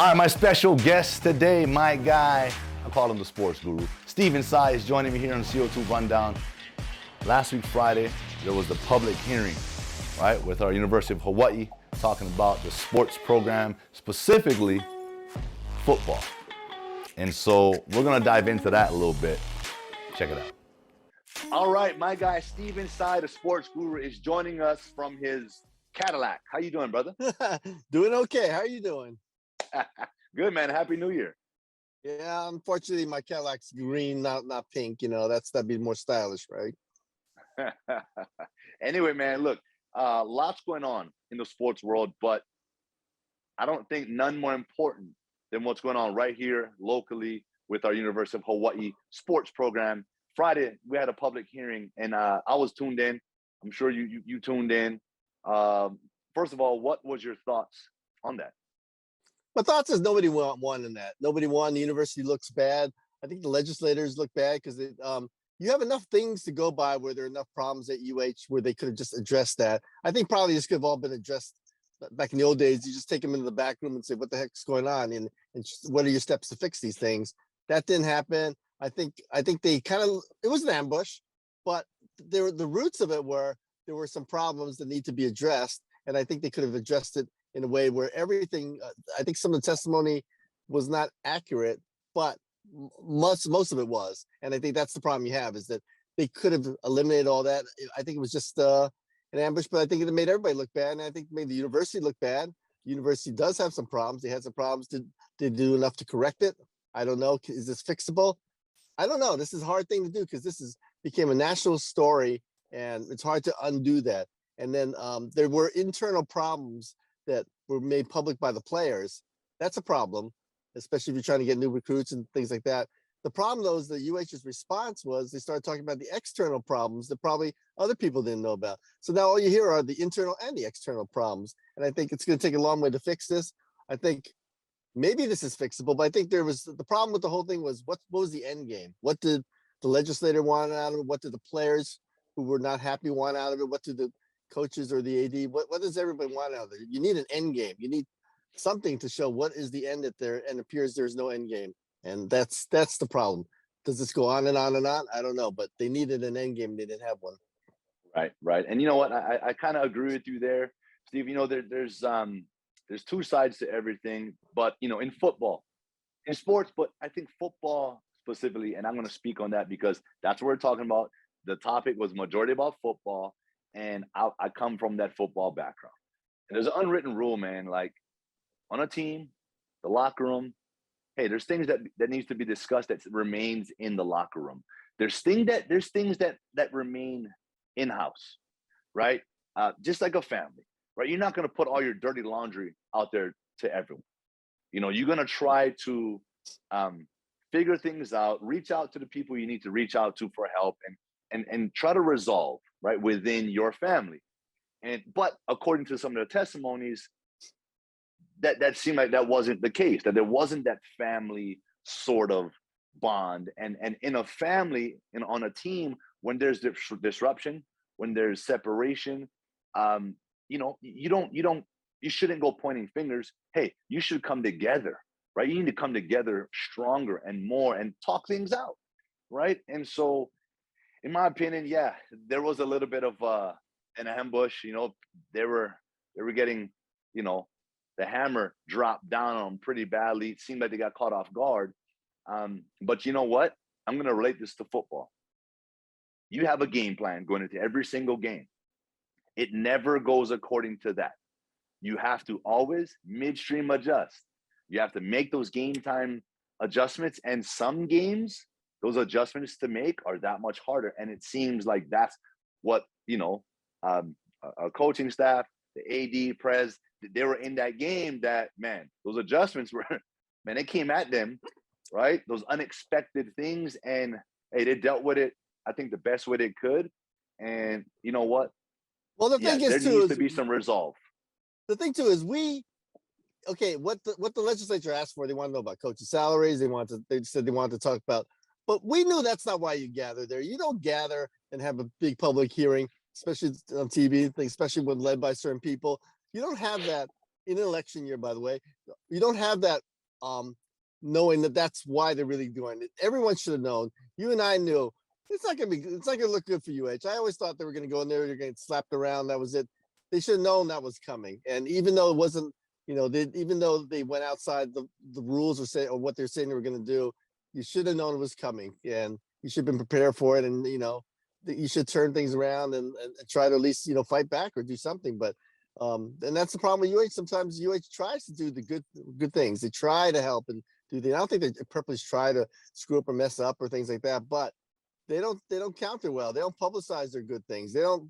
All right, my special guest today, my guy, I call him the sports guru. Stephen Tsai is joining me here on the CO2 Rundown. Last week, Friday, there was the public hearing, right, with our University of Hawaii, talking about the sports program, specifically football. And so we're gonna dive into that a little bit. Check it out. All right, my guy, Stephen Tsai, the sports guru, is joining us from his Cadillac. How you doing, brother? Doing okay. How are you doing? Good, man. Happy New Year. Yeah, unfortunately, my Cadillac's green, not pink. You know, that'd be more stylish, right? Anyway, man, look, lots going on in the sports world, but I don't think none more important than what's going on right here locally with our University of Hawaii sports program. Friday, we had a public hearing, and I was tuned in. I'm sure you tuned in. First of all, what was your thoughts on that? My thoughts is nobody won in that. Nobody won. The university looks bad. I think the legislators look bad because you have enough things to go by where there are enough problems at UH where they could have just addressed that. I think probably this could have all been addressed back in the old days. You just take them into the back room and say, what the heck's going on? And what are your steps to fix these things? That didn't happen. I think they kind of, it was an ambush, but the roots of it were, there were some problems that need to be addressed. And I think they could have addressed it in a way where everything, I think some of the testimony was not accurate, but most of it was. And I think that's the problem you have, is that they could have eliminated all that. I think it was just an ambush, but I think it made everybody look bad. And I think it made the university look bad. The university does have some problems. They had some problems. Did they do enough to correct it? I don't know. Is this fixable? I don't know. This is a hard thing to do because this became a national story and it's hard to undo that. And then there were internal problems that were made public by the players. That's a problem, especially if you're trying to get new recruits and things like that. The problem, though, is that UH's response was they started talking about the external problems that probably other people didn't know about. So now all you hear are the internal and the external problems. And I think it's going to take a long way to fix this. I think maybe this is fixable, but I think there was the problem with the whole thing was what was the end game? What did the legislator want out of it? What did the players who were not happy want out of it? What did the coaches or the AD, what does everybody want out of it? You need an end game. You need something to show what is the end at there, and it appears there's no end game. And that's the problem. Does this go on and on and on? I don't know, but they needed an end game. They didn't have one. Right. And you know what? I kind of agree with you there, Steve. You know, there's two sides to everything, but you know, in football, in sports, but I think football specifically, and I'm going to speak on that because that's what we're talking about. The topic was majority about football. And I come from that football background. And there's an unwritten rule, man, like on a team, the locker room, hey, there's things that needs to be discussed that remains in the locker room. There's things that remain in-house, right? Just like a family, right? You're not going to put all your dirty laundry out there to everyone. You know, you're going to try to figure things out, reach out to the people you need to reach out to for help and try to resolve, right, within your family. But according to some of the testimonies, that seemed like that wasn't the case, that there wasn't that family sort of bond. And in a family and on a team, when there's disruption, when there's separation, you know, you shouldn't go pointing fingers. Hey, you should come together, right? You need to come together stronger and more and talk things out, right? And so, in my opinion, yeah, there was a little bit of an ambush. You know, they were getting, you know, the hammer dropped down on them pretty badly. It seemed like they got caught off guard. But you know what? I'm going to relate this to football. You have a game plan going into every single game. It never goes according to that. You have to always midstream adjust. You have to make those game time adjustments. And some games, those adjustments to make are that much harder. And it seems like that's what, you know, a coaching staff, the AD, Prez, they were in that game that, man, those adjustments were, man, they came at them, right? Those unexpected things. And hey, they dealt with it, I think, the best way they could. And you know what? Well, the thing is, there needs to be some resolve. The thing, too, is what the legislature asked for, they want to know about coaches' salaries. They said they wanted to talk about. But we knew that's not why you gather there. You don't gather and have a big public hearing, especially on TV, especially when led by certain people. You don't have that in an election year, by the way, you don't have that knowing that that's why they're really doing it. Everyone should have known. You and I knew it's not gonna look good for UH. I always thought they were gonna go in there, they're gonna get slapped around. That was it. They should have known that was coming. And even though it wasn't, even though they went outside the rules or what they're saying they were gonna do, you should have known it was coming, and you should have been prepared for it. And you should turn things around and try to at least fight back or do something. But and that's the problem with UH. Sometimes UH tries to do the good things. They try to help and do the. I don't think they purposely try to screw up or mess up or things like that. But they don't counter well. They don't publicize their good things. They don't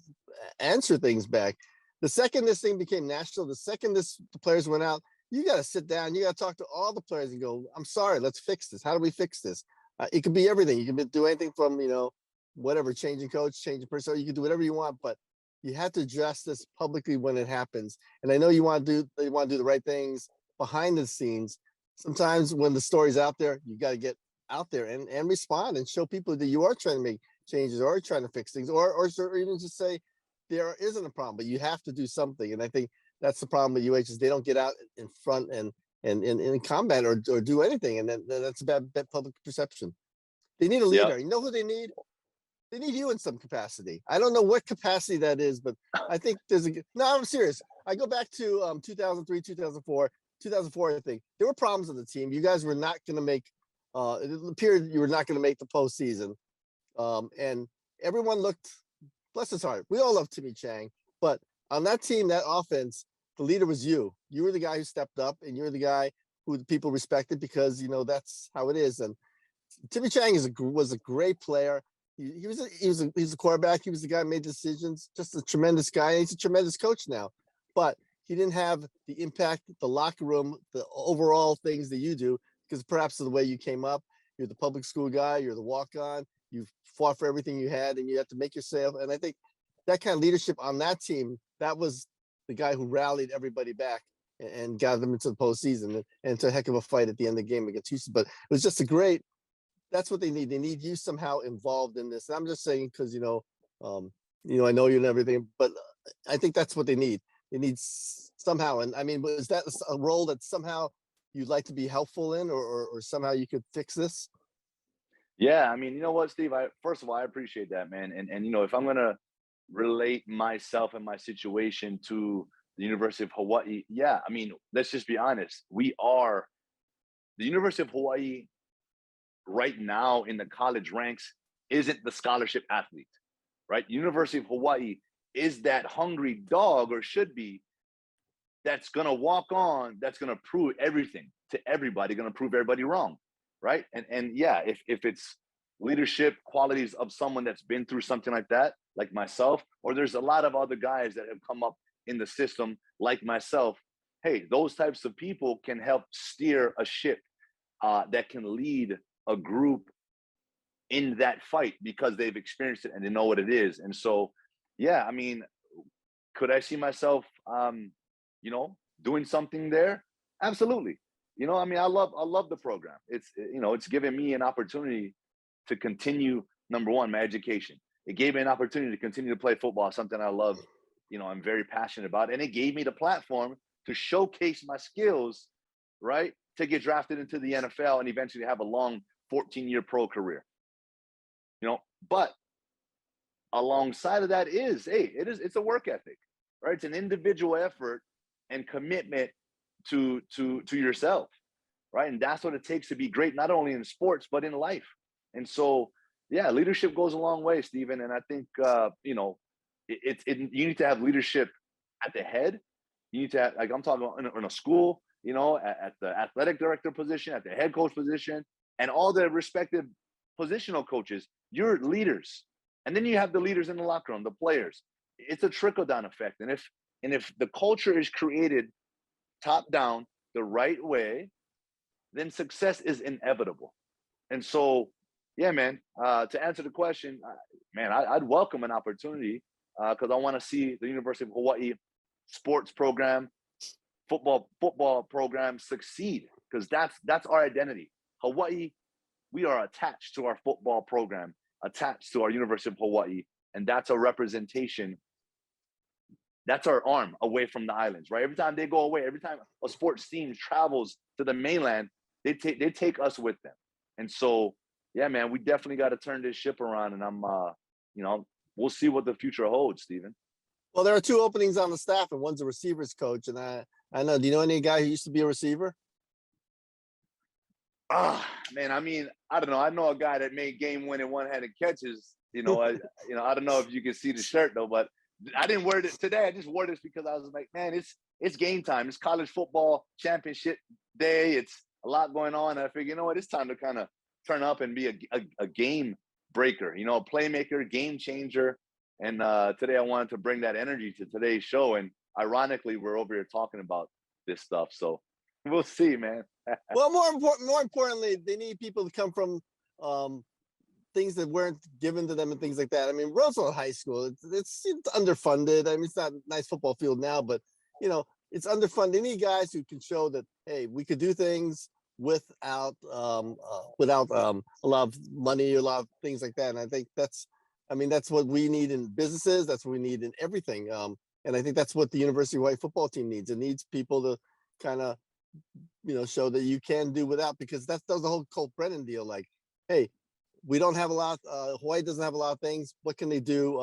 answer things back. The second this thing became national, the second the players went out, you got to sit down. You got to talk to all the players and go, I'm sorry, let's fix this. How do we fix this? It could be everything. You can do anything from, whatever, changing coach, changing person. You can do whatever you want, but you have to address this publicly when it happens. And I know they want to do the right things behind the scenes. Sometimes when the story's out there, you got to get out there and respond and show people that you are trying to make changes or trying to fix things or even just say there isn't a problem, but you have to do something. And I think that's the problem with UH is they don't get out in front and combat or do anything. And then that's a bad public perception. They need a leader. You know who they need? They need you in some capacity. I don't know what capacity that is, but I think no, I'm serious. I go back to 2003, 2004, I think. There were problems on the team. You guys were not going to make, it appeared you were not going to make the postseason. And everyone looked, bless his heart, we all love Timmy Chang, but on that team, that offense, the leader was you. You were the guy who stepped up, and you're the guy who the people respected because, that's how it is. And Timmy Chang was a great player. He's a quarterback. He was the guy who made decisions. Just a tremendous guy. He's a tremendous coach now, but he didn't have the impact, the locker room, the overall things that you do because perhaps of the way you came up. You're the public school guy. You're the walk-on. You fought for everything you had, and you had to make yourself. And I think that kind of leadership on that team, that was the guy who rallied everybody back and got them into the postseason and to a heck of a fight at the end of the game against Houston. But it was just that's what they need. They need you somehow involved in this. And I'm just saying because I know you and everything, but I think that's what they need. They need somehow. And I mean, is that a role that somehow you'd like to be helpful in, or somehow you could fix this? Yeah, I mean, you know what, Steve? First of all, I appreciate that, man. And if I'm gonna relate myself and my situation to the University of Hawaii, yeah, I mean, let's just be honest. We are the University of Hawaii right now in the college ranks isn't the scholarship athlete, right? University of Hawaii is that hungry dog, or should be, that's gonna walk on, that's gonna prove everything to everybody, gonna prove everybody wrong, right? And yeah, if it's leadership qualities of someone that's been through something like that, like myself, or there's a lot of other guys that have come up in the system like myself, hey, those types of people can help steer a ship that can lead a group in that fight because they've experienced it and they know what it is. And so, yeah, I mean, could I see myself, doing something there? Absolutely. I mean, I love the program. It's given me an opportunity to continue, number one, my education. It gave me an opportunity to continue to play football, something I love, I'm very passionate about. And it gave me the platform to showcase my skills, right? To get drafted into the NFL and eventually have a long 14-year pro career. But alongside of that it's a work ethic, right? It's an individual effort and commitment to yourself, right? And that's what it takes to be great, not only in sports, but in life. And so, yeah, leadership goes a long way, Stephen. And I think, you need to have leadership at the head. You need to have, like I'm talking about in a school, at the athletic director position, at the head coach position, and all the respective positional coaches, you're leaders. And then you have the leaders in the locker room, the players. It's a trickle-down effect. And if the culture is created top down the right way, then success is inevitable. And so, yeah, man, to answer the question, I'd welcome an opportunity because I want to see the University of Hawaii sports program, football program succeed, because that's our identity. Hawaii, we are attached to our football program, attached to our University of Hawaii, and that's a representation that's our arm away from the islands, right? Every time they go away, every time a sports team travels to the mainland, they take us with them. And so, yeah, man, we definitely got to turn this ship around. And I'm, we'll see what the future holds, Stephen. Well, there are two openings on the staff, and one's a receivers coach. And I know. Do you know any guy who used to be a receiver? Man, I mean, I don't know. I know a guy that made game-winning one-handed catches. I don't know if you can see the shirt though, but I didn't wear this today. I just wore this because I was like, man, it's game time. It's college football championship day. It's a lot going on. And I figured, you know what, it's time to kind of turn up and be a game breaker, a playmaker, game changer. And today I wanted to bring that energy to today's show. And ironically, we're over here talking about this stuff. So we'll see, man. Well, more importantly, they need people to come from things that weren't given to them and things like that. I mean, Roosevelt High School, it's underfunded. I mean, it's not a nice football field now, but it's underfunded. They need guys who can show that, hey, we could do things without a lot of money, a lot of things like that. And I think that's what we need in businesses. That's what we need in everything. And I think that's what the University of Hawaii football team needs. It needs people to kind of, show that you can do without, because that was the whole Colt Brennan deal. Like, hey, we don't have a lot. Hawaii doesn't have a lot of things. What can they do?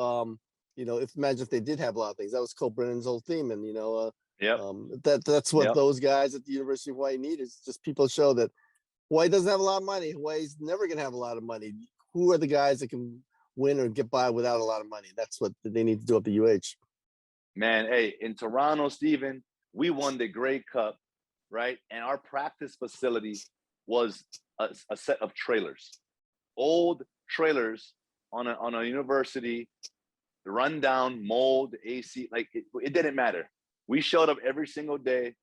Imagine if they did have a lot of things. That was Colt Brennan's whole theme, and that's what those guys at the University of Hawaii need, is just people show that Hawaii doesn't have a lot of money. Hawaii's never going to have a lot of money. Who are the guys that can win or get by without a lot of money? That's what they need to do at the UH. Man, hey, in Toronto, Stephen, we won the Grey Cup, right? And our practice facility was a set of trailers, old trailers on a university, rundown, mold, AC, like it didn't matter. We showed up every single day.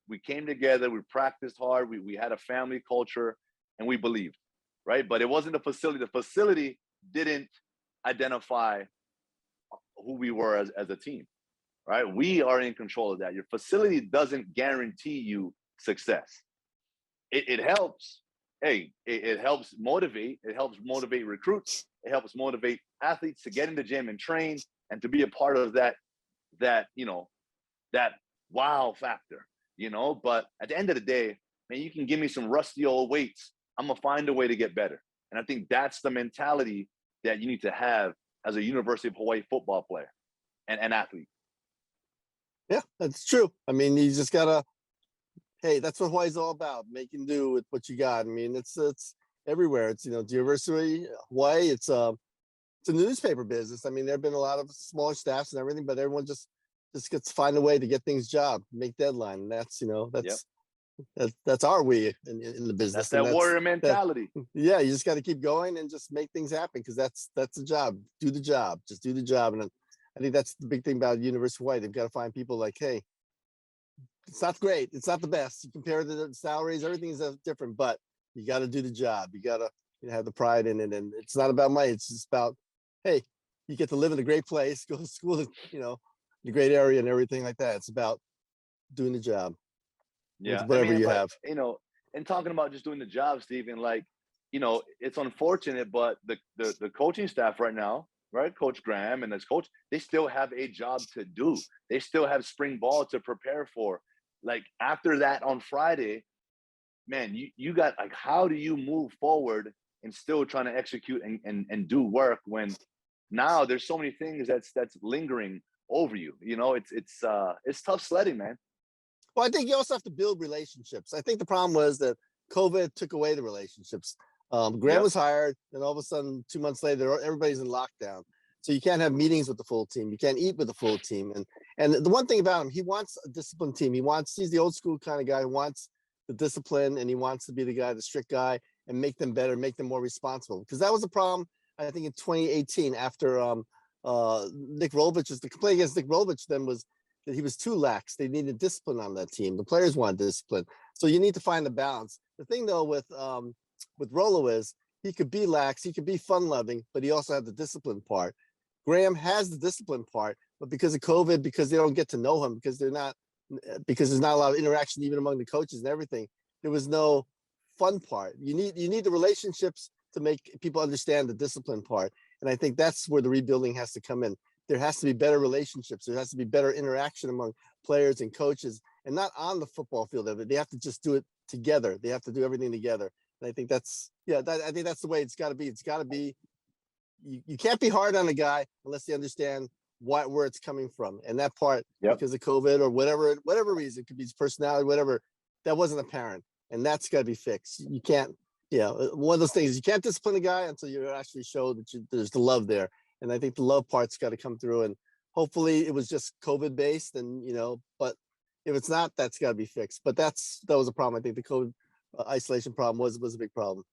We came together, we practiced hard, we had a family culture, and we believed, right? But it wasn't the facility. The facility didn't identify who we were as a team, right? We are in control of that. Your facility doesn't guarantee you success. It helps. Hey, it helps motivate. It helps motivate recruits. It helps motivate athletes to get in the gym and train and to be a part of that wow factor, But at the end of the day, man, you can give me some rusty old weights. I'm gonna find a way to get better. And I think that's the mentality that you need to have as a University of Hawaii football player and athlete. Yeah, that's true. I mean, you just gotta, hey, that's what Hawaii's all about, making do with what you got. I mean, it's everywhere. It's, the University of Hawaii, it's a newspaper business. I mean, there've been a lot of smaller staffs and everything, but everyone just gets to find a way to get things job, make deadline. And that's, that's our way in the business. That's that warrior mentality. You just got to keep going and just make things happen, because that's the job. Do the job. Just do the job. And I think that's the big thing about University of Hawaii. They've got to find people like, hey, it's not great. It's not the best. You compare the salaries, everything is different, but you got to do the job. You got to have the pride in it. And it's not about money. It's just about, hey, you get to live in a great place, go to school, in a great area and everything like that. It's about doing the job. Yeah. Whatever you have. And talking about just doing the job, Stephen, it's unfortunate, but the coaching staff right now, right? Coach Graham and his coach, they still have a job to do. They still have spring ball to prepare for. Like after that on Friday, man, you got, like, how do you move forward and still trying to execute and do work when now there's so many things that's lingering over you? It's tough sledding, man. Well, I think you also have to build relationships. I think the problem was that COVID took away the relationships. Graham was hired, and all of a sudden, 2 months later, everybody's in lockdown. So you can't have meetings with the full team. You can't eat with the full team. And the one thing about him, he wants a disciplined team. He's the old school kind of guy who wants the discipline, and he wants to be the guy, the strict guy, and make them better, make them more responsible. Because that was the problem, I think, in 2018 after Nick Rolovich. The complaint against Nick Rolovich then was that he was too lax. They needed discipline on that team. The players wanted discipline. So you need to find a balance. The thing though with Rolo is he could be lax, he could be fun loving, but he also had the discipline part. Graham has the discipline part, but because of COVID, because they don't get to know him, because there's not a lot of interaction even among the coaches and everything, there was no fun part. You need the relationships to make people understand the discipline part. And I think that's where the rebuilding has to come in. there has to be better relationships. There has to be better interaction among players and coaches, and not on the football field of it. They have to just do it together. They have to do everything together. And I think that's, I think that's the way it's got to be. It's got to be, you can't be hard on a guy unless you understand where it's coming from. And that part, because of COVID or whatever reason, it could be his personality, whatever, that wasn't apparent. And that's got to be fixed. You can't, one of those things, you can't discipline a guy until you actually show that there's the love there. And I think the love part's got to come through. And hopefully it was just COVID based, and but if it's not, that's got to be fixed. But that was a problem. I think the COVID isolation problem was a big problem.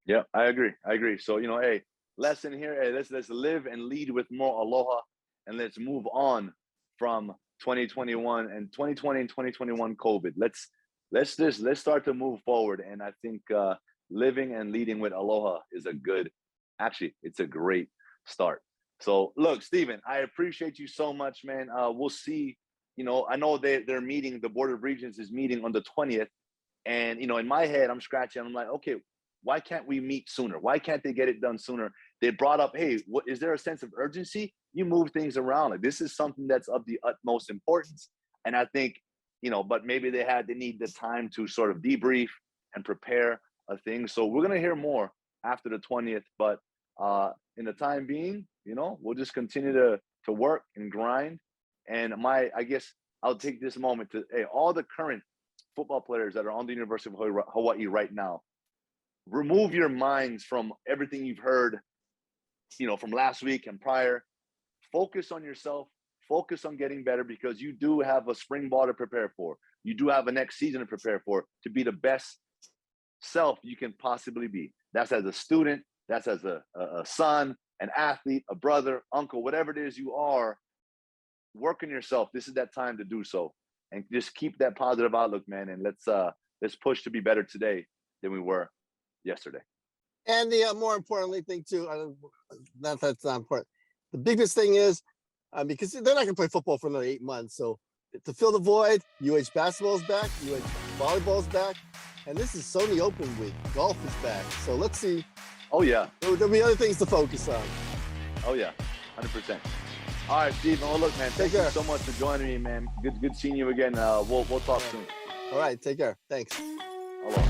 Yeah, I agree. So hey, lesson here. Hey, let's live and lead with more aloha, and let's move on from 2021 and 2020 and 2021 COVID. Let's start to move forward. And I think living and leading with aloha is it's a great start. So look, Stephen, I appreciate you so much, man. We'll see. I know they're meeting, the Board of Regents is meeting on the 20th. And, in my head, I'm scratching. I'm like, okay, why can't we meet sooner? Why can't they get it done sooner? They brought up, hey, is there a sense of urgency? You move things around. Like, this is something that's of the utmost importance. And I think, but maybe they need the time to sort of debrief and prepare a thing. So we're going to hear more after the 20th. But in the time being, we'll just continue to work and grind. And I guess I'll take this moment to, hey, all the current football players that are on the University of Hawaii right now, remove your minds from everything you've heard, from last week and prior. Focus on yourself. Focus on getting better, because you do have a spring ball to prepare for. You do have a next season to prepare for, to be the best self you can possibly be. That's as a student. That's as a son, an athlete, a brother, uncle, whatever it is you are. Work on yourself. This is that time to do so, and just keep that positive outlook, man. And let's push to be better today than we were yesterday. And the more importantly thing too, that's not important. The biggest thing is because they're not going to play football for another 8 months. So to fill the void, UH basketball's back, UH volleyball's back, and this is Sony Open week. Golf is back. So let's see. Oh yeah. There'll be other things to focus on. Oh yeah, 100%. All right, Stephen. Well, look, man, thank you so much for joining me, man. Good seeing you again. We'll talk soon. All right, take care. Thanks. Aloha.